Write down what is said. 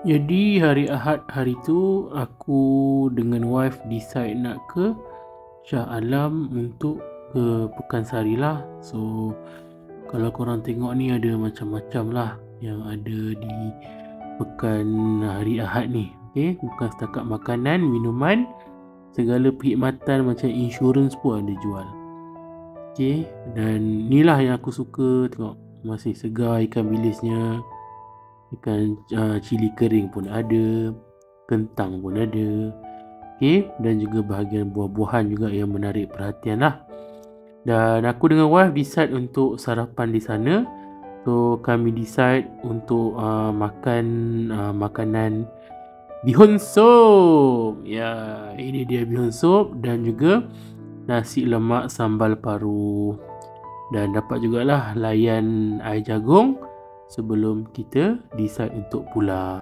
Jadi hari Ahad hari tu aku dengan wife decide nak ke Shah Alam untuk ke Pekansari lah. So kalau korang tengok ni ada macam-macam lah yang ada di pekan hari Ahad ni. Okay, bukan setakat makanan, minuman, segala perkhidmatan macam insurans pun ada jual. Okay, dan ni lah yang aku suka tengok, masih segar ikan bilisnya, ikan cili kering pun ada, kentang pun ada. Okay, dan juga bahagian buah-buahan juga yang menarik perhatian lah. Dan aku dengan wife decide untuk sarapan di sana. So kami decide untuk makan makanan bihun sup. Ya, ini dia bihun sup dan juga nasi lemak sambal paru. Dan dapat jugalah layan air jagung sebelum kita decide untuk pulang.